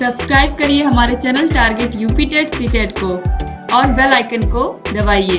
Subscribe करिए हमारे channel target UP TET CTET को और बेल आइकन को दबाइए।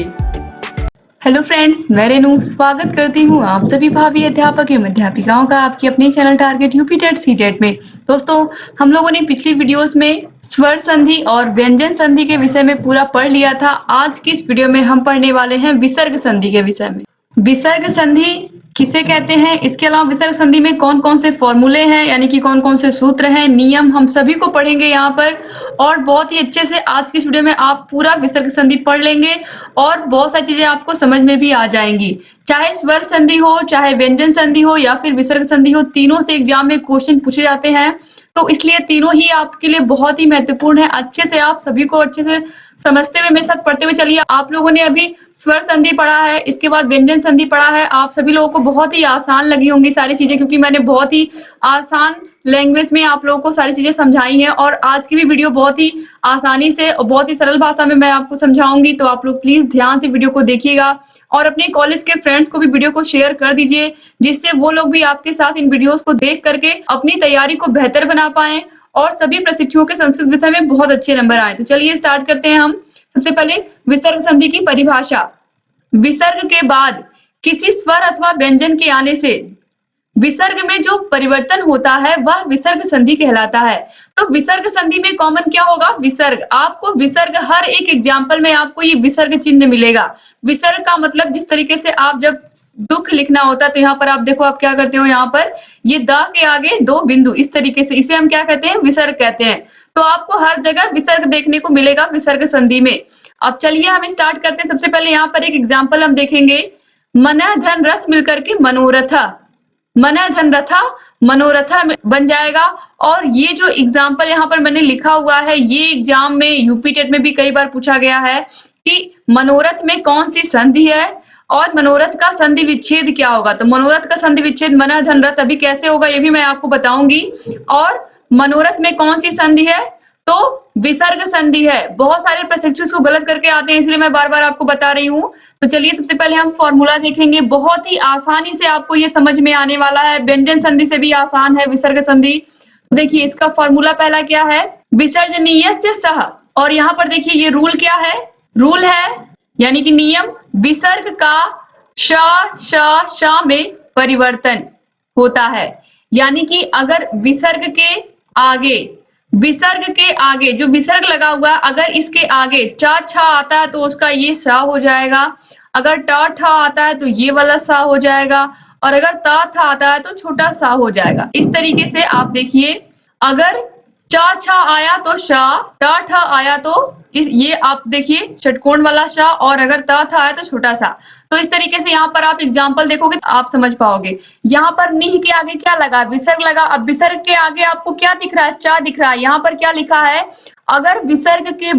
हेलो फ्रेंड्स, मैं रेनू स्वागत करती हूँ आप सभी भावी अध्यापक एवं अध्यापिकाओं का आपके अपने channel target UP TET CTET में। दोस्तों, हम लोगों ने पिछली वीडियोस में स्वर संधि और व्यंजन संधि के विषय में पूरा पढ़ लिया था। आज की इस वीडियो में हम पढ़ने वाले हैं विसर्ग संधि के विषय में। विसर्ग संधि किसे कहते हैं, इसके अलावा विसर्ग संधि में कौन कौन से फॉर्मूले हैं, यानी कि कौन कौन से सूत्र हैं, नियम, हम सभी को पढ़ेंगे यहाँ पर। और बहुत ही अच्छे से आज की इस वीडियो में आप पूरा विसर्ग संधि पढ़ लेंगे और बहुत सारी चीजें आपको समझ में भी आ जाएंगी। चाहे स्वर संधि हो, चाहे व्यंजन संधि हो या फिर विसर्ग संधि हो, तीनों से एग्जाम में क्वेश्चन पूछे जाते हैं, तो इसलिए तीनों ही आपके लिए बहुत ही महत्वपूर्ण है। अच्छे से आप सभी को अच्छे से समझते हुए मेरे साथ पढ़ते हुए चलिए। आप लोगों ने अभी स्वर संधि पढ़ा है, इसके बाद व्यंजन संधि पढ़ा है। आप सभी लोगों को बहुत ही आसान लगी होंगी सारी चीजें, क्योंकि मैंने बहुत ही आसान लैंग्वेज में आप लोगों को सारी चीजें समझाई हैं। और आज की भी वीडियो बहुत ही आसानी से और बहुत ही सरल भाषा में मैं आपको समझाऊंगी, तो आप लोग प्लीज ध्यान से वीडियो को देखिएगा और अपने कॉलेज के फ्रेंड्स को भी वीडियो को शेयर कर दीजिए, जिससे वो लोग भी आपके साथ इन वीडियोस को देख करके अपनी तैयारी को बेहतर बना पाए और सभी प्रशिक्षुओं के संस्कृत विषय में बहुत अच्छे नंबर आए। तो चलिए स्टार्ट करते हैं हम। सबसे पहले विसर्ग संधि की परिभाषा। विसर्ग के बाद किसी स्वर अथवा व्यंजन के आने से विसर्ग में जो परिवर्तन होता है वह विसर्ग संधि कहलाता है। तो विसर्ग संधि में कॉमन क्या होगा? विसर्ग। आपको विसर्ग हर एक एग्जाम्पल में आपको ये विसर्ग चिन्ह मिलेगा। विसर्ग का मतलब जिस तरीके से आप जब दुख लिखना होता है तो यहाँ पर आप देखो आप क्या करते हो, यहाँ पर ये द के आगे दो बिंदु, इस तरीके से, इसे हम क्या कहते हैं? विसर्ग कहते हैं। तो आपको हर जगह विसर्ग देखने को मिलेगा विसर्ग संधि में। अब चलिए हम स्टार्ट करते हैं। सबसे पहले यहाँ पर एक एग्जाम्पल हम देखेंगे। मन धन रथ मिलकर के मनोरथा, मन धन रथा मनोरथा बन जाएगा। और ये जो एग्जाम्पल यहाँ पर मैंने लिखा हुआ है, ये एग्जाम में यूपी टेट में भी कई बार पूछा गया है कि मनोरथ में कौन सी संधि है और मनोरथ का संधि विच्छेद क्या होगा। तो मनोरथ का संधि विच्छेद मन धन रथ अभी कैसे होगा ये भी मैं आपको बताऊंगी। और मनोरथ में कौन सी संधि है? तो विसर्ग संधि है। बहुत सारे प्रशिक्षु इसको गलत करके आते हैं, इसलिए मैं बार बार आपको बता रही हूँ। तो चलिए सबसे पहले हम फॉर्मूला देखेंगे। बहुत ही आसानी से आपको ये समझ में आने वाला है। व्यंजन संधि से भी आसान है विसर्ग संधि। तो देखिए इसका फॉर्मूला पहला क्या है? विसर्जनीयस्य सह। और यहाँ पर देखिए ये रूल क्या है? रूल है यानी कि नियम, विसर्ग का श में परिवर्तन होता है। यानी कि अगर विसर्ग के आगे जो विसर्ग लगा हुआ, अगर इसके आगे च छ आता है तो उसका ये स हो जाएगा। अगर ट ठ आता है तो ये वाला स हो जाएगा। और अगर त थ आता है तो छोटा सा हो जाएगा। इस तरीके से आप देखिए, अगर च छ आया तो श, ट ठ आया तो ये आप देखिए षटकोण वाला श, और अगर त थ आया तो छोटा सा। तो इस तरीके से यहाँ पर आप एग्जाम्पल देखोगे तो आप समझ पाओगे। यहाँ पर निह के आगे क्या लगा? विसर्ग लगा। अब विसर्ग के आगे आपको क्या दिख रहा है? च दिख रहा है। यहाँ पर क्या लिखा है? अगर विसर्ग के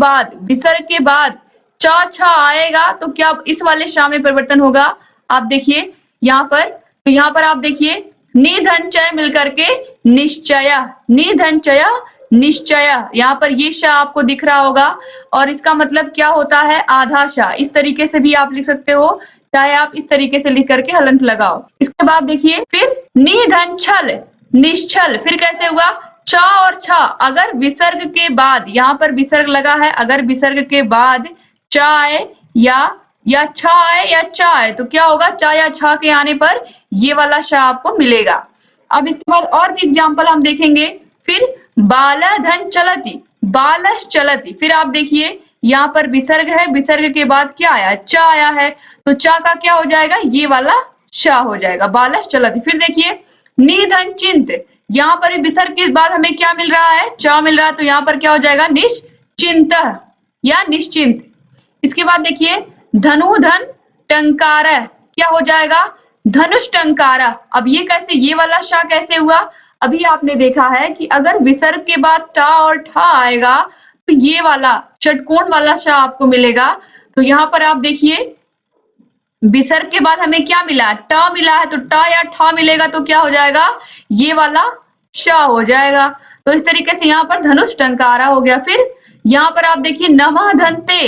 बाद च छ आएगा तो क्या इस वाले श में परिवर्तन होगा? आप देखिए यहाँ पर, तो यहाँ पर आप देखिए निधन चय मिलकर के निश्चय, निधन चय निश्चय, यहाँ पर ये श आपको दिख रहा होगा। और इसका मतलब क्या होता है? आधा श। इस तरीके से भी आप लिख सकते हो, चाहे आप इस तरीके से लिख करके हलंत लगाओ। इसके बाद देखिए फिर निधन छल निश्चल, फिर कैसे हुआ? च और छ। अगर विसर्ग के बाद, यहाँ पर विसर्ग लगा है, अगर विसर्ग के बाद च आए या छ आए या च आए तो क्या होगा? च या छ के आने पर ये वाला श आपको मिलेगा। अब इसके बाद और भी एग्जाम्पल हम देखेंगे। फिर बालधन चलती, बालश चलती, फिर आप देखिए यहाँ पर विसर्ग है, विसर्ग के बाद क्या आया? च आया है, तो च का क्या हो जाएगा? ये वाला श हो जाएगा, बालश चलती। फिर देखिए निधन चिंत, यहाँ पर विसर्ग के बाद हमें क्या मिल रहा है? च मिल रहा है, तो यहाँ पर क्या हो जाएगा? निश्चिंत या निश्चिंत। इसके बाद देखिए धनुधन टंकार, क्या हो जाएगा? धनुष टंकारा। अब ये कैसे, ये वाला श कैसे हुआ? अभी आपने देखा है कि अगर विसर्ग के बाद ट और ठ आएगा तो ये वाला षटकोण वाला श आपको मिलेगा। तो यहाँ पर आप देखिए विसर्ग के बाद हमें क्या मिला? ट मिला है, तो ट या ठ मिलेगा तो क्या हो जाएगा? ये वाला श हो जाएगा। तो इस तरीके से यहाँ पर धनुष टंकारा हो गया। फिर यहाँ पर आप देखिए नमः धनते।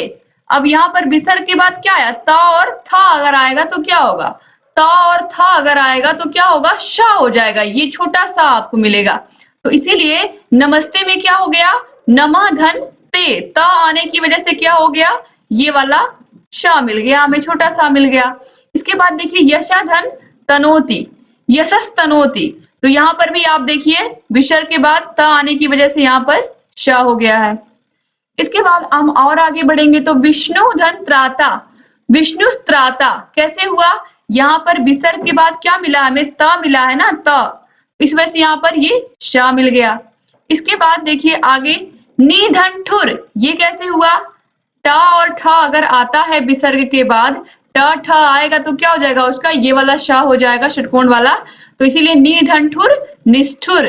अब यहाँ पर विसर्ग के बाद क्या आया? त और थ अगर आएगा तो क्या होगा? त और थ अगर आएगा तो क्या होगा? श हो जाएगा, ये छोटा सा आपको मिलेगा। तो इसीलिए नमस्ते में क्या हो गया, नमा धन ते, त आने की वजह से क्या हो गया, ये वाला श मिल गया, हमें छोटा सा मिल गया। इसके बाद देखिए यशा धन तनोति, यशस तनोति, तो यहाँ पर भी आप देखिए विसर्ग के बाद त आने की वजह से यहाँ पर श हो गया है। इसके बाद हम और आगे बढ़ेंगे तो विष्णु धन त्राता, विष्णु त्राता कैसे हुआ, यहाँ पर विसर्ग के बाद क्या मिला, हमें त मिला है ना, त, इस वजह से यहाँ पर ये श मिल गया। इसके बाद देखिए आगे नी धन ठुर, ये कैसे हुआ, ट और ठ अगर आता है विसर्ग के बाद, ट ठ आएगा तो क्या हो जाएगा उसका, ये वाला श हो जाएगा षटकोण वाला, तो इसीलिए नी धन ठुर निष्ठुर।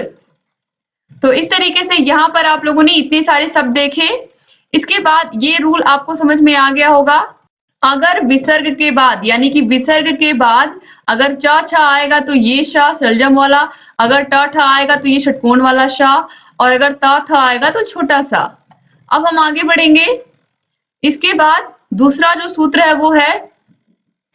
तो इस तरीके से यहाँ पर आप लोगों ने इतने सारे शब्द देखे। इसके बाद ये रूल आपको समझ में आ गया होगा, अगर विसर्ग के बाद यानी कि विसर्ग के बाद अगर च छ आएगा तो ये श सलजम वाला, अगर ट ठ आएगा तो ये षटकोण वाला श, और अगर त थ आएगा तो छोटा सा। अब हम आगे बढ़ेंगे। इसके बाद दूसरा जो सूत्र है वो है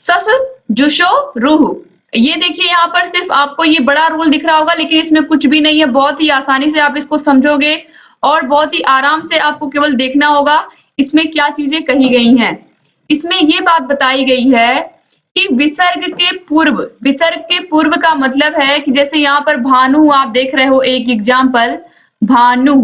सस जुशो रूह। ये देखिए यहाँ पर सिर्फ आपको ये बड़ा रूल दिख रहा होगा, लेकिन इसमें कुछ भी नहीं है, बहुत ही आसानी से आप इसको समझोगे और बहुत ही आराम से आपको केवल देखना होगा इसमें क्या चीजें कही गई हैं। इसमें ये बात बताई गई है कि विसर्ग के पूर्व का मतलब है कि जैसे यहाँ पर भानु आप देख रहे हो, एक एग्जाम्पल भानु,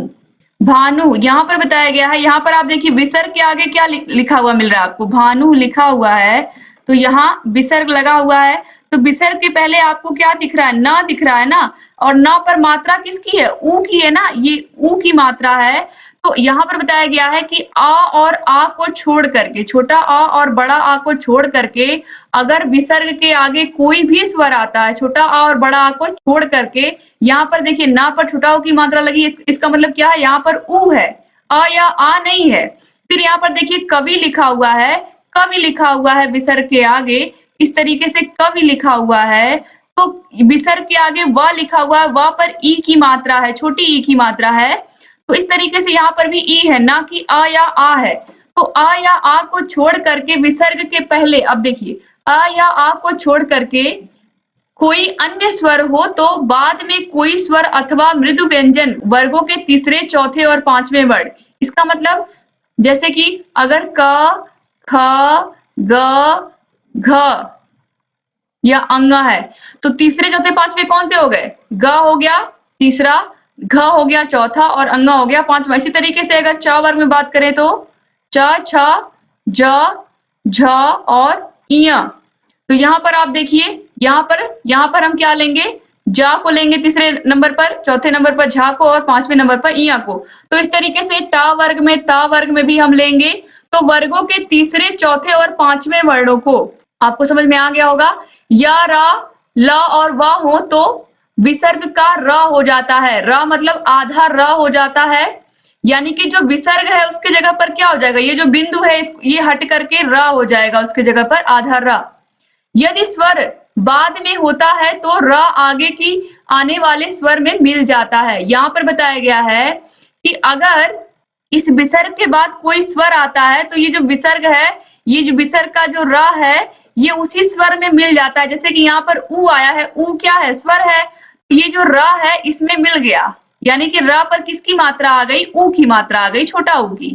भानु यहाँ पर बताया गया है। यहाँ पर आप देखिए विसर्ग के आगे क्या लिखा हुआ मिल रहा है आपको, भानु लिखा हुआ है, तो यहाँ विसर्ग लगा हुआ है, तो विसर्ग के पहले आपको क्या दिख रहा है, न दिख रहा है ना, और न पर मात्रा किसकी है, ऊ की है ना, ये ऊ की मात्रा है। तो यहाँ पर बताया गया है कि आ और आ को छोड़ करके, छोटा आ और बड़ा आ को छोड़ करके अगर विसर्ग के आगे कोई भी स्वर आता है, छोटा आ और बड़ा आ को छोड़ करके, यहाँ पर देखिए ना पर छोटा ऊ की मात्रा लगी, इसका मतलब क्या है, यहाँ पर ऊ है, आ या आ नहीं है। फिर यहाँ पर देखिए कवि लिखा हुआ है, कवि लिखा हुआ है विसर्ग के आगे, इस तरीके से कवि लिखा हुआ है, तो विसर्ग के आगे व लिखा हुआ है, व पर ई की मात्रा है, छोटी ई की मात्रा है, तो इस तरीके से यहाँ पर भी ई है, ना कि आ या आ है। तो आ या आ को छोड़ करके विसर्ग के पहले, अब देखिए आ या आ को छोड़ करके कोई अन्य स्वर हो तो बाद में कोई स्वर अथवा मृदु व्यंजन वर्गों के तीसरे, चौथे और पांचवें वर्ण। इसका मतलब जैसे कि अगर क, ख, ग, घ या अंगा है तो तीसरे, चौथे, पांचवे कौन से हो गए, ग हो गया तीसरा, घ हो गया चौथा और अंगा हो गया पांचवा। इसी तरीके से अगर च वर्ग में बात करें तो च, छ, ज, झ और इया। तो यहाँ पर आप देखिए यहाँ पर हम क्या लेंगे, जा को लेंगे तीसरे नंबर पर, चौथे नंबर पर झा को और पांचवें नंबर पर इया को। तो इस तरीके से टा वर्ग में, ता वर्ग में भी हम लेंगे, तो वर्गों के तीसरे, चौथे और पांचवें वर्णों को आपको समझ में आ गया होगा। या रा, ल और व हो तो विसर्ग का र हो जाता है, र मतलब आधा र हो जाता है, यानी कि जो विसर्ग है उसके जगह पर क्या हो जाएगा, ये जो बिंदु है ये हट करके र हो जाएगा, उसके जगह पर आधा र। यदि स्वर बाद में होता है तो र आगे की आने वाले स्वर में मिल जाता है। यहाँ पर बताया गया है कि अगर इस विसर्ग के बाद कोई स्वर आता है तो ये जो विसर्ग है, ये जो विसर्ग का जो र है ये उसी स्वर में मिल जाता है। जैसे कि यहाँ पर ऊ आया है, ऊ क्या है, स्वर है, ये जो र है इसमें मिल गया, यानी कि र पर किसकी मात्रा आ गई, ऊ की मात्रा आ गई, छोटा ऊ की।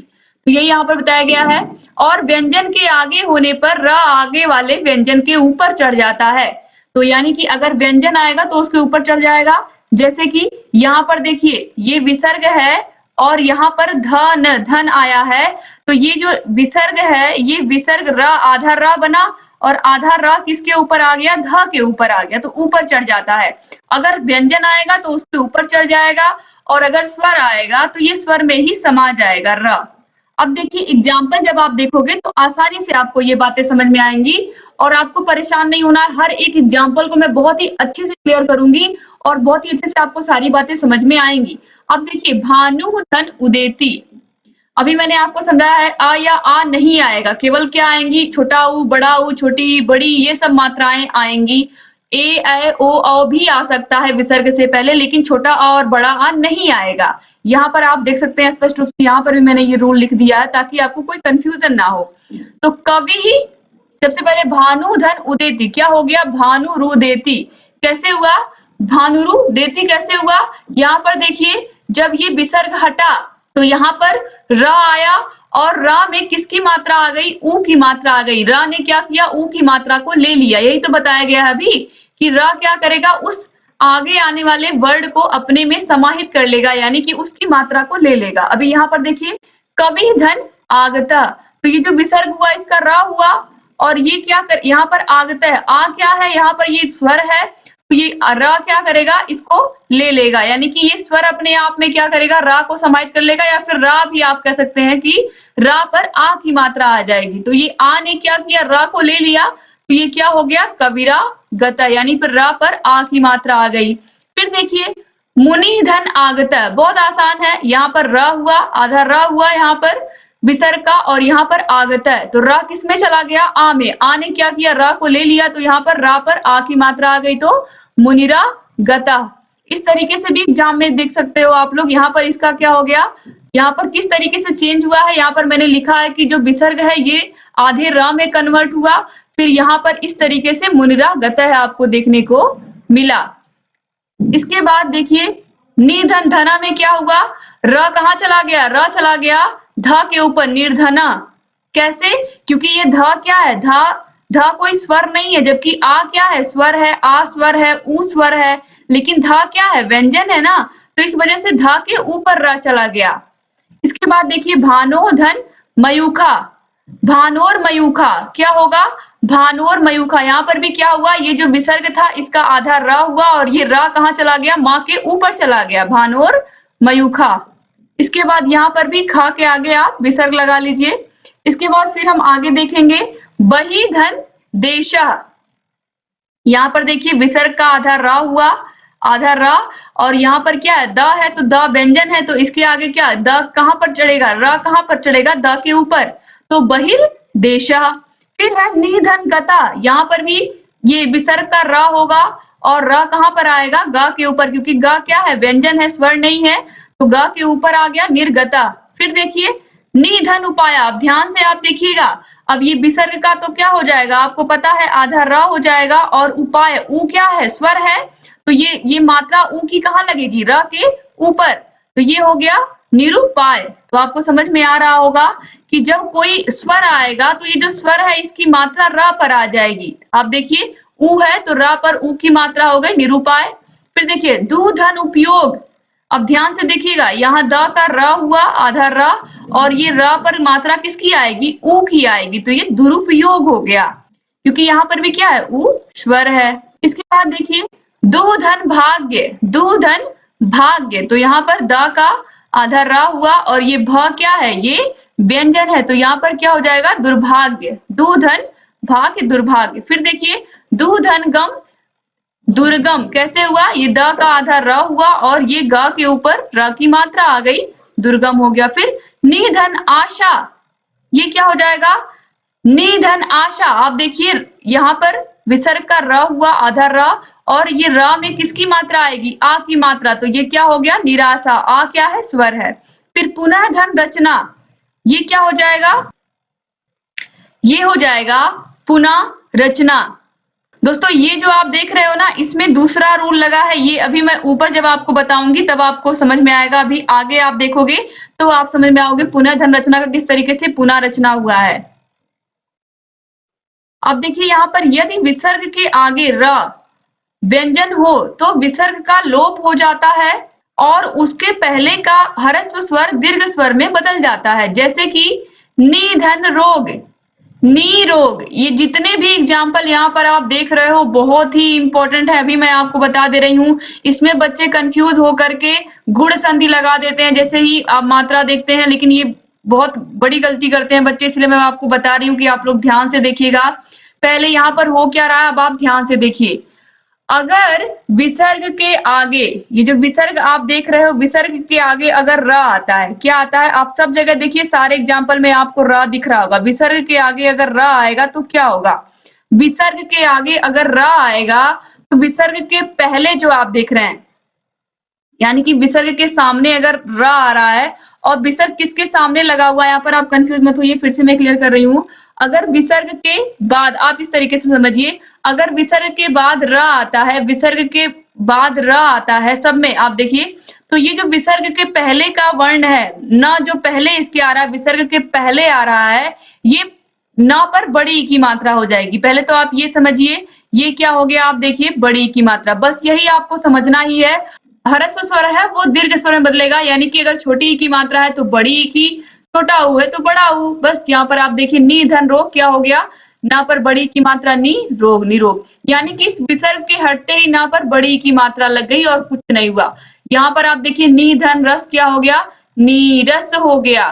तो यही यहाँ पर बताया गया है। और व्यंजन के आगे होने पर र आगे वाले व्यंजन के ऊपर चढ़ जाता है, तो यानी कि अगर व्यंजन आएगा तो उसके ऊपर चढ़ जाएगा। जैसे कि यहाँ पर देखिए ये विसर्ग है और यहाँ पर धन आया है, तो ये जो विसर्ग है ये विसर्ग र, आधा र बना और आधा र किसके ऊपर आ गया, ध के ऊपर आ गया, तो ऊपर चढ़ जाता है। अगर व्यंजन आएगा तो उसके ऊपर चढ़ जाएगा और अगर स्वर आएगा तो ये स्वर में ही समा जाएगा, र। अब देखिए एग्जाम्पल जब आप देखोगे तो आसानी से आपको ये बातें समझ में आएंगी और आपको परेशान नहीं होना। हर एक एग्जाम्पल को मैं बहुत ही अच्छे से क्लियर करूंगी और बहुत ही अच्छे से आपको सारी बातें समझ में आएंगी। अब देखिए भानु धन उदेति, अभी मैंने आपको समझाया है आ या आ नहीं आएगा, केवल क्या आएंगी, छोटा ऊ, बड़ा ऊ, छोटी बड़ी ये सब मात्राएं आएंगी। ए, ऐ, ओ, औ भी आ सकता है विसर्ग से पहले, लेकिन छोटा आ और बड़ा आ नहीं आएगा। यहाँ पर आप देख सकते हैं स्पष्ट रूप से, यहाँ पर भी मैंने ये रूल लिख दिया है ताकि आपको कोई कंफ्यूजन ना हो। तो कवि ही सबसे पहले भानु धन उदेति, क्या हो गया, भानु रुदेति, कैसे हुआ, भानुरु देती कैसे हुआ, यहाँ पर देखिए जब ये विसर्ग हटा तो यहाँ पर र आया और र में किसकी मात्रा आ गई, ऊ की मात्रा आ गई। र ने क्या किया, ऊ की मात्रा को ले लिया। यही तो बताया गया है अभी कि र क्या करेगा, उस आगे आने वाले वर्ड को अपने में समाहित कर लेगा, यानी कि उसकी मात्रा को ले लेगा। अभी यहाँ पर देखिए कवि धन आगता, तो ये जो विसर्ग हुआ इसका र हुआ और ये क्या कर, यहाँ पर आगता है, आ क्या है, यहाँ पर ये स्वर है, तो ये र क्या करेगा, इसको ले लेगा, यानी कि ये स्वर अपने आप में क्या करेगा, रा को समाहित कर लेगा, या फिर रा भी आप कह सकते हैं कि रा पर आ की मात्रा आ जाएगी। तो ये आ ने क्या किया, रा को ले लिया, तो ये क्या हो गया, कबीरा गता, यानी फिर रा पर आ की मात्रा आ गई। फिर देखिए मुनि धन आगता, बहुत आसान है, यहाँ पर र हुआ, आधा र हुआ यहाँ पर विसर्ग का, और यहाँ पर आगता है, तो र किस में चला गया, आ में। आ ने क्या किया, र को ले लिया, तो यहाँ पर रा पर आ की मात्रा आ गई, तो मुनिरा गता। इस तरीके से भी एग्जाम में देख सकते हो आप लोग। यहाँ पर इसका क्या हो गया, यहाँ पर किस तरीके से चेंज हुआ है, यहाँ पर मैंने लिखा है कि जो विसर्ग है ये आधे र में कन्वर्ट हुआ, फिर यहाँ पर इस तरीके से मुनिरा गता है आपको देखने को मिला। इसके बाद देखिए निधन धना में क्या हुआ, र कहाँ चला गया, र चला गया ध के ऊपर, निर्धना। कैसे, क्योंकि ये ध क्या है, ध कोई स्वर नहीं है, जबकि आ क्या है, स्वर है, आ स्वर है, ऊ स्वर है, लेकिन ध क्या है, व्यंजन है ना, तो इस वजह से ध के ऊपर र चला गया। इसके बाद देखिए भानोधन मयूखा, भानोर मयूखा क्या होगा, भानोर मयूखा, यहाँ पर भी क्या हुआ, ये जो विसर्ग था इसका आधा र हुआ और ये र कहाँ चला गया, माँ के ऊपर चला गया, भानोर मयूखा। इसके बाद यहाँ पर भी खा के आगे आप विसर्ग लगा लीजिए। इसके बाद फिर हम आगे देखेंगे बही धन देशा, यहाँ पर देखिए विसर्ग का आधा र हुआ, आधा र, और यहाँ पर क्या है, द है, तो द व्यंजन है, तो इसके आगे क्या, द कहाँ पर चढ़ेगा, र कहाँ पर चढ़ेगा, द के ऊपर, तो बहिर देशा। फिर है निधन गता, यहाँ पर भी ये विसर्ग का र होगा और र कहाँ पर आएगा, ग के ऊपर, क्योंकि ग क्या है, व्यंजन है, स्वर नहीं है, तो ग के ऊपर आ गया निर्गता। फिर देखिए निधन उपाया, अब ध्यान से आप देखिएगा, अब ये विसर्ग का तो क्या हो जाएगा, आपको पता है आधा र हो जाएगा, और उपाय, ऊ क्या है, स्वर है, तो ये मात्रा ऊ की कहाँ लगेगी, र के ऊपर, तो ये हो गया निरुपाय। तो आपको समझ में आ रहा होगा कि जब कोई स्वर आएगा तो ये जो स्वर है इसकी मात्रा र पर आ जाएगी। आप देखिए ऊ है तो र पर ऊ की मात्रा हो गई, निरुपाय। फिर देखिए दुधन उपयोग, अब ध्यान से देखिएगा, यहाँ द का र हुआ, आधा र, और ये र पर मात्रा किसकी आएगी, ऊ की आएगी, तो ये दुरुपयोग हो गया, क्योंकि यहाँ पर भी क्या है, ऊ स्वर है। इसके बाद देखिए दुधन भाग्य, दुधन भाग्य, तो यहाँ पर द का आधा र हुआ और ये भ क्या है, ये व्यंजन है, तो यहाँ पर क्या हो जाएगा, दुर्भाग्य, दुधन भाग्य दुर्भाग्य। फिर देखिए दुधन गम दुर्गम, कैसे हुआ, ये द का आधा र हुआ और ये ग के ऊपर र की मात्रा आ गई, दुर्गम हो गया। फिर निधन आशा, ये क्या हो जाएगा, निधन आशा। आप देखिए यहाँ पर विसर्ग का र हुआ, आधा र, और ये र में किसकी मात्रा आएगी, आ की मात्रा, तो ये क्या हो गया, निराशा, आ क्या है, स्वर है। फिर पुनः धन रचना, ये क्या हो जाएगा, ये हो जाएगा पुनः रचना। दोस्तों ये जो आप देख रहे हो ना, इसमें दूसरा रूल लगा है, ये अभी मैं ऊपर जब आपको बताऊंगी तब आपको समझ में आएगा, अभी आगे आप देखोगे तो आप समझ में आओगे पुनः धन रचना का किस तरीके से पुनः रचना हुआ है। अब देखिए यहाँ पर यदि विसर्ग के आगे र व्यंजन हो तो विसर्ग का लोप हो जाता है और उसके पहले का ह्रस्व स्वर दीर्घ स्वर में बदल जाता है, जैसे कि निधन रोग, नी रोग। ये जितने भी एग्जाम्पल यहाँ पर आप देख रहे हो बहुत ही इंपॉर्टेंट है, अभी मैं आपको बता दे रही हूँ। इसमें बच्चे कंफ्यूज हो करके गुण संधि लगा देते हैं जैसे ही आप मात्रा देखते हैं, लेकिन ये बहुत बड़ी गलती करते हैं बच्चे, इसलिए मैं आपको बता रही हूँ कि आप लोग ध्यान से देखिएगा। पहले यहाँ पर हो क्या रहा है, अब आप ध्यान से देखिए। अगर विसर्ग के आगे, ये जो विसर्ग आप देख रहे हो, विसर्ग के आगे अगर र आता है, क्या आता है, आप सब जगह देखिए, सारे एग्जाम्पल में आपको र दिख रहा होगा। विसर्ग के आगे अगर र आएगा तो क्या होगा, विसर्ग के आगे अगर र आएगा तो विसर्ग के पहले जो आप देख रहे हैं, यानी कि विसर्ग के सामने अगर र आ रहा है, और विसर्ग किसके सामने लगा हुआ है, यहाँ पर आप कंफ्यूज मत होइए, फिर से मैं क्लियर कर रही हूँ। अगर विसर्ग के बाद, आप इस तरीके से समझिए, अगर विसर्ग के बाद र आता है, विसर्ग के बाद र आता है सब में, आप देखिए तो ये जो विसर्ग के पहले का वर्ण है, न जो पहले इसके आ रहा है, विसर्ग के पहले आ रहा है, ये न पर बड़ी ई की मात्रा हो जाएगी। पहले तो आप ये समझिए, ये क्या हो गया, आप देखिए बड़ी ई की मात्रा, बस यही आपको समझना ही है। ह्रस्व स्वर है वो दीर्घ स्वर में बदलेगा, यानी कि अगर छोटी ई की मात्रा है तो बड़ी ई की, छोटा ऊ है तो बड़ा ऊ। बस यहाँ पर आप देखिए नी धन रोग क्या हो गया, ना पर बड़ी की मात्रा नी, रोग निरोग, यानी कि इस विसर्ग के हटते ही ना पर बड़ी की मात्रा लग गई और कुछ नहीं हुआ। यहाँ पर आप देखिए नी धन रस क्या हो गया, नीरस हो गया।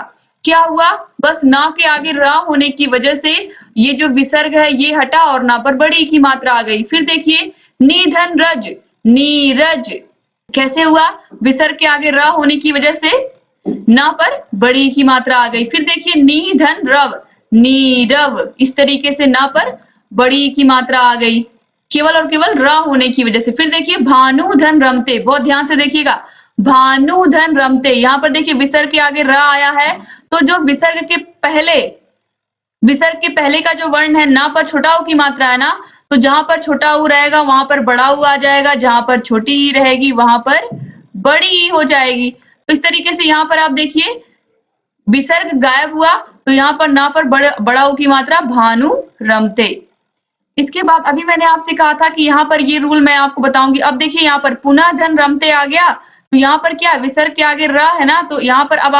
क्या हुआ, बस ना के आगे रा होने की वजह से ये जो विसर्ग है ये हटा और ना पर बड़ी की मात्रा आ गई। फिर देखिए नी धन रज, नीरज, कैसे हुआ, विसर्ग के आगे र होने की वजह से ना पर बड़ी की मात्रा आ गई। फिर देखिए नी धन रव, नीरव, इस तरीके से ना पर बड़ी की मात्रा आ गई, केवल और केवल र होने की वजह से। फिर देखिए भानु धन रमते, बहुत ध्यान से देखिएगा, भानु धन रमते, यहाँ पर देखिए विसर्ग के आगे र आया है, तो जो विसर्ग के पहले का जो वर्ण है ना पर छोटा ऊ की मात्रा है ना, तो जहां पर छोटा ऊ रहेगा वहां पर बड़ा ऊ आ जाएगा, जहां पर छोटी ई रहेगी वहां पर बड़ी ई हो जाएगी। तो इस तरीके से यहाँ पर आप देखिए विसर्ग गायब हुआ, तो यहाँ पर ना पर बड़ा ऊ की मात्रा भानु रमते। इसके बाद अभी मैंने आपसे कहा था कि यहाँ पर ये रूल मैं आपको बताऊंगी। अब देखिए यहाँ पर पुनः धन रमते आ गया, तो यहाँ पर क्या विसर्ग के आगे र है ना, तो यहाँ पर अब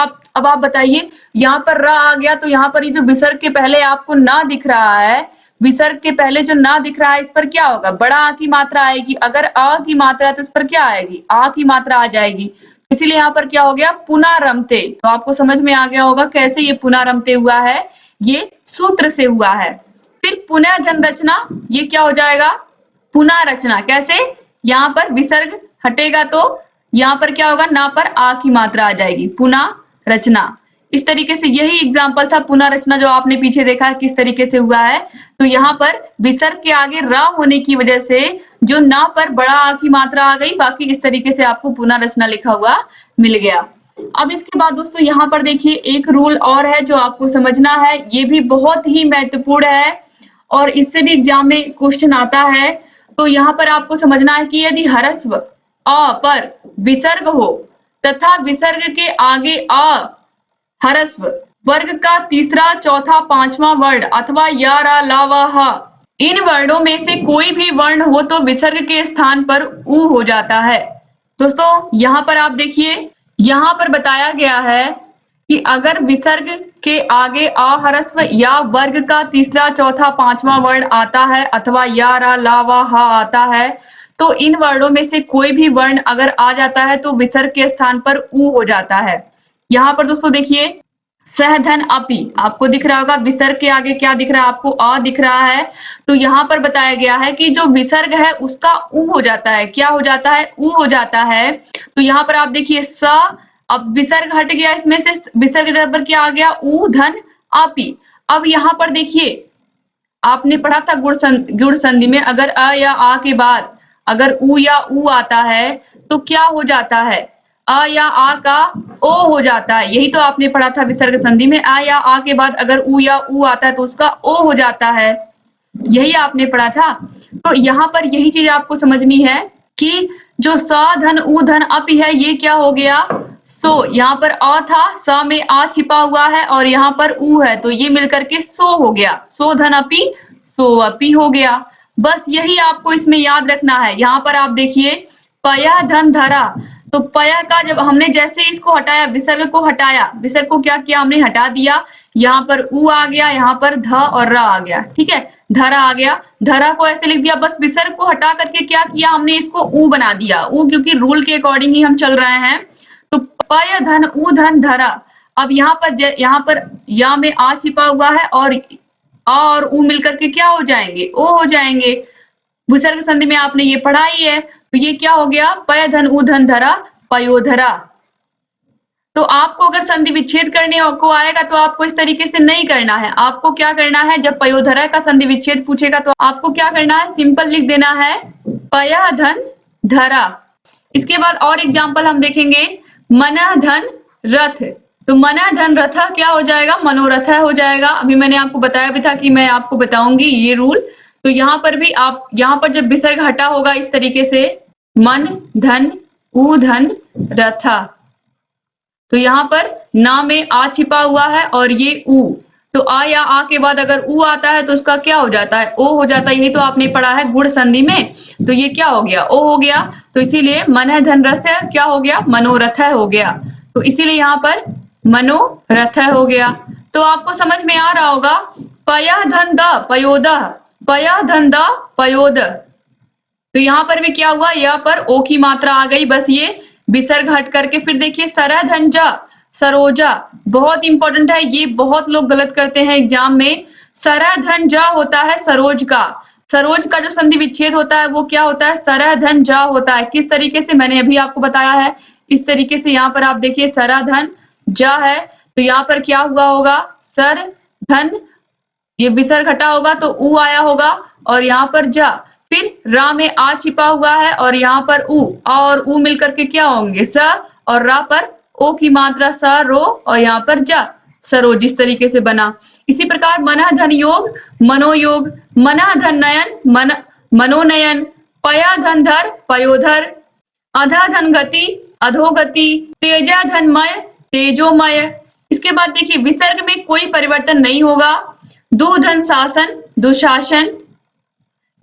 आप बताइए, यहाँ पर र आ गया, तो यहाँ पर ये जो विसर्ग के पहले आपको ना दिख रहा है, विसर्ग के पहले जो ना दिख रहा है इस पर क्या होगा, बड़ा आ की मात्रा आएगी। अगर अ की मात्रा है तो इस पर क्या आएगी, आ की मात्रा आ जाएगी। इसीलिए यहाँ पर क्या हो गया, पुनः रमते। तो आपको समझ में आ गया होगा कैसे ये पुनः रमते हुआ है, ये सूत्र से हुआ है। फिर पुनः जन रचना, ये क्या हो जाएगा, पुनः रचना। कैसे, यहाँ पर विसर्ग हटेगा तो यहाँ पर क्या होगा, ना पर आ की मात्रा आ जाएगी, पुनः रचना। इस तरीके से यही एग्जाम्पल था पुनः रचना जो आपने पीछे देखा है किस तरीके से हुआ है। तो यहाँ पर विसर्ग के आगे र होने की वजह से जो ना पर बड़ा आ की मात्रा आ गई, बाकी इस तरीके से आपको पुनः रचना लिखा हुआ मिल गया। अब इसके बाद दोस्तों यहाँ पर देखिए एक रूल और है जो आपको समझना है, ये भी बहुत ही महत्वपूर्ण है और इससे भी एग्जाम में क्वेश्चन आता है। तो यहाँ पर आपको समझना है कि यदि ह्रस्व अ पर विसर्ग हो तथा विसर्ग के आगे अ ह्रस्व वर्ग का तीसरा, चौथा, पांचवा वर्ण अथवा या, रा, ला, वा, हा, इन वर्णों में से कोई भी वर्ण हो तो विसर्ग के स्थान पर ऊ हो जाता है। दोस्तों यहाँ पर आप देखिए, यहाँ पर बताया गया है कि अगर विसर्ग के आगे अ ह्रस्व या वर्ग का तीसरा, चौथा, पांचवा वर्ण आता है अथवा या, रा, ला, वा, हा आता है, तो इन वर्णों में से कोई भी वर्ण अगर आ जाता है तो विसर्ग के स्थान पर ऊ हो जाता है। यहाँ पर दोस्तों देखिए सहधन अपि, आपको दिख रहा होगा विसर्ग के आगे क्या दिख रहा है, आपको अ दिख रहा है। तो यहाँ पर बताया गया है कि जो विसर्ग है उसका ऊ हो जाता है, क्या हो जाता है, ऊ हो जाता है। तो यहाँ पर आप देखिए स, अब विसर्ग हट गया, इसमें से विसर्ग पर क्या आ गया, ऊ धन अपि। अब यहाँ पर देखिए आपने पढ़ा था गुण संधि में, अगर अ या आ के बाद अगर ऊ या ऊ आता है तो क्या हो जाता है, अ या आ का ओ हो जाता है। यही तो आपने पढ़ा था विसर्ग संधि में, आ या आ के बाद अगर ऊ या ऊ आता है तो उसका ओ हो जाता है, यही आपने पढ़ा था। तो यहाँ पर यही चीज आपको समझनी है कि जो स धन ऊ धन अपि है ये क्या हो गया, सो। यहाँ पर अ था, स में आ छिपा हुआ है और यहाँ पर ऊ है, तो ये मिलकर के सो हो गया, सो धन अपि सो अपि हो गया। बस यही आपको इसमें याद रखना है। यहाँ पर आप देखिए पया धन धरा, तो पया का जब हमने जैसे इसको हटाया, विसर्ग को हटाया, विसर्ग को क्या किया हमने, हटा दिया, यहाँ पर ऊ आ गया, यहाँ पर ध और र आ गया, ठीक है, धरा आ गया। धरा को ऐसे लिख दिया, बस विसर्ग को हटा करके क्या किया हमने, इसको ऊ बना दिया, ऊ, क्योंकि रूल के अकॉर्डिंग ही हम चल रहे हैं। तो पय धन ऊ धन धरा, अब यहाँ पर या में आ छिपा हुआ है और आ और ऊ मिलकर के क्या हो जाएंगे, ओ हो जाएंगे। विसर्ग संधि में आपने ये पढ़ा ही है, तो ये क्या हो गया, पय धन ऊ धन धरा, पयोधरा। तो आपको अगर संधि विच्छेद करने को आएगा तो आपको इस तरीके से नहीं करना है। आपको क्या करना है, जब पयोधरा का संधि विच्छेद पूछेगा तो आपको क्या करना है, सिंपल लिख देना है पय धन धरा। इसके बाद और एग्जाम्पल हम देखेंगे, मनः धन रथ, तो मनः धन रथ क्या हो जाएगा, मनोरथ हो जाएगा। अभी मैंने आपको बताया भी था कि मैं आपको बताऊंगी ये रूल। तो यहाँ पर भी आप, यहाँ पर जब विसर्ग हटा होगा इस तरीके से, मन धन ऊ धन रथा। तो यहाँ पर ना में आ छिपा हुआ है और ये ऊ, तो आ या आ के बाद अगर ऊ आता है तो उसका क्या हो जाता है, ओ हो जाता है। यही तो आपने पढ़ा है गुण संधि में, तो ये क्या हो गया, ओ हो गया। तो इसीलिए मन है धन रथ है, क्या हो गया, मनोरथ हो गया। तो इसीलिए यहाँ पर मनोरथ हो गया। तो आपको समझ में आ रहा होगा, पय धन द पयोद, पय धन द पयोद। तो यहाँ पर भी क्या हुआ, यहाँ पर ओ की मात्रा आ गई, बस ये विसर्ग हट करके। फिर देखिए सरधंजा सरोजा, बहुत इंपॉर्टेंट है ये, बहुत लोग गलत करते हैं एग्जाम में। सरधंजा होता है सरोज का, सरोज का जो संधि विच्छेद होता है वो क्या होता है, सरधंजा होता है। किस तरीके से, मैंने अभी आपको बताया है, इस तरीके से। यहाँ पर आप देखिए सरधन जा है, तो यहाँ पर क्या हुआ होगा, सर धन, ये विसर्ग घटा होगा तो ऊ आया होगा, और यहाँ पर जा, फिर रा में आ छिपा हुआ है और यहाँ पर ऊ, और ऊ मिलकर के क्या होंगे, स, और रा पर ओ की मात्रा स रो, और यहाँ पर जा सरो, जिस तरीके से बना। इसी प्रकार मना धन योग मनोयोग, मना धन नयन मन मनोनयन, पया धन धर पयोधर, अधा धन गति अधोगति, तेजा धनमय तेजोमय। इसके बाद देखिए विसर्ग में कोई परिवर्तन नहीं होगा। दु धन शासन दुशासन,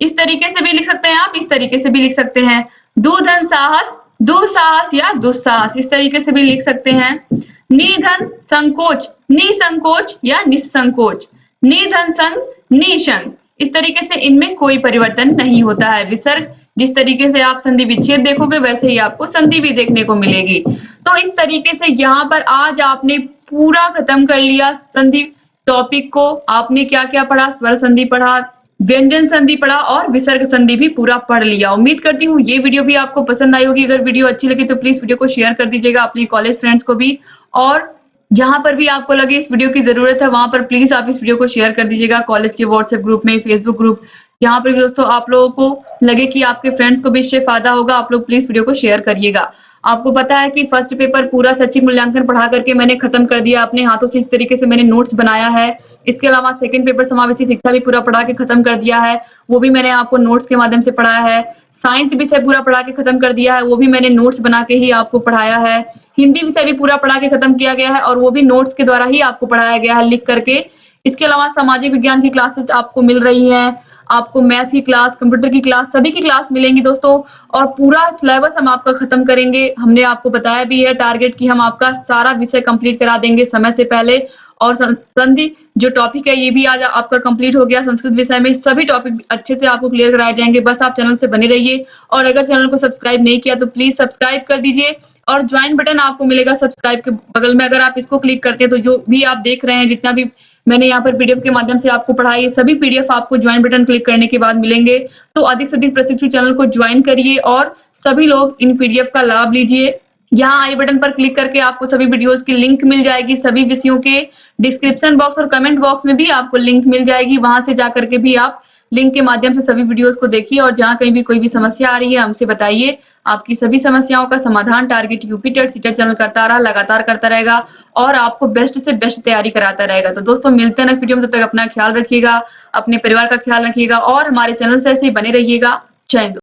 इस तरीके से भी लिख सकते हैं आप, इस तरीके से भी लिख सकते हैं। दुधन साहस दुस्साहस या दुस्साहस, इस तरीके से भी लिख सकते हैं। निधन संकोच निसंकोच या निसंकोच, निधन संग निशंग, इस तरीके से इनमें कोई परिवर्तन नहीं होता है। विसर्ग जिस तरीके से आप संधि विच्छेद देखोगे वैसे ही आपको संधि भी देखने को मिलेगी। तो इस तरीके से यहाँ पर आज आपने पूरा खत्म कर लिया संधि टॉपिक को। आपने क्या क्या पढ़ा, स्वर संधि पढ़ा, व्यंजन संधि पढ़ा और विसर्ग संधि भी पूरा पढ़ लिया। उम्मीद करती हूँ ये वीडियो भी आपको पसंद आई होगी। अगर वीडियो अच्छी लगी तो प्लीज वीडियो को शेयर कर दीजिएगा अपने कॉलेज फ्रेंड्स को भी, और जहां पर भी आपको लगे इस वीडियो की जरूरत है वहां पर प्लीज आप इस वीडियो को शेयर कर दीजिएगा, कॉलेज के व्हाट्सएप ग्रुप में, फेसबुक ग्रुप, जहां पर भी दोस्तों आप लोगों को लगे कि आपके फ्रेंड्स को भी इससे फायदा होगा, आप लोग प्लीज वीडियो को शेयर करिएगा। आपको पता है कि फर्स्ट पेपर पूरा सचिव मूल्यांकन पढ़ा करके मैंने खत्म कर दिया अपने हाथों से, इस तरीके से मैंने नोट्स बनाया है। इसके अलावा सेकंड पेपर समावेशी शिक्षा भी पूरा पढ़ा के खत्म कर दिया है, वो भी मैंने आपको नोट्स के माध्यम से पढ़ाया है। साइंस विषय पूरा पढ़ा के खत्म कर दिया है, वो भी मैंने नोट्स बना के ही आपको पढ़ाया है। हिंदी विषय भी पूरा पढ़ा के खत्म किया गया है और वो भी नोट्स के द्वारा ही आपको पढ़ाया गया है लिख करके। इसके अलावा सामाजिक विज्ञान की क्लासेस आपको मिल रही हैं, आपको मैथ की क्लास, कंप्यूटर की क्लास, सभी की क्लास मिलेंगी दोस्तों, और पूरा सिलेबस हम आपका खत्म करेंगे। हमने आपको बताया भी है टारगेट कि हम आपका सारा विषय कंप्लीट करा देंगे समय से पहले। और संधि जो टॉपिक है ये भी आज आपका कंप्लीट हो गया। संस्कृत विषय में सभी टॉपिक अच्छे से आपको क्लियर कराए जाएंगे, बस आप चैनल से बने रहिए। और अगर चैनल को सब्सक्राइब नहीं किया तो प्लीज सब्सक्राइब कर दीजिए, और ज्वाइन बटन आपको मिलेगा सब्सक्राइब के बगल में, अगर आप इसको क्लिक करते हैं तो जो भी आप देख रहे हैं, जितना भी मैंने यहाँ पर पीडीएफ के माध्यम से आपको पढ़ाई है, सभी पीडीएफ आपको ज्वाइन बटन क्लिक करने के बाद मिलेंगे। तो अधिक से अधिक प्रशिक्षु चैनल को ज्वाइन करिए और सभी लोग इन पीडीएफ का लाभ लीजिए। यहाँ आई बटन पर क्लिक करके आपको सभी वीडियोस की लिंक मिल जाएगी, सभी विषयों के डिस्क्रिप्शन बॉक्स और कमेंट बॉक्स में भी आपको लिंक मिल जाएगी, वहां से जाकर के भी आप लिंक के माध्यम से सभी वीडियोस को देखिए। और जहाँ कहीं भी कोई भी समस्या आ रही है हमसे बताइए, आपकी सभी समस्याओं का समाधान target UP TET CTET channel करता रहा, लगातार करता रहेगा और आपको बेस्ट से बेस्ट तैयारी कराता रहेगा। तो दोस्तों मिलते हैं नेक्स्ट वीडियो में, तब तक अपना ख्याल रखिएगा, अपने परिवार का ख्याल रखिएगा और हमारे चैनल से ऐसे ही बने रहिएगा। जय हिंद।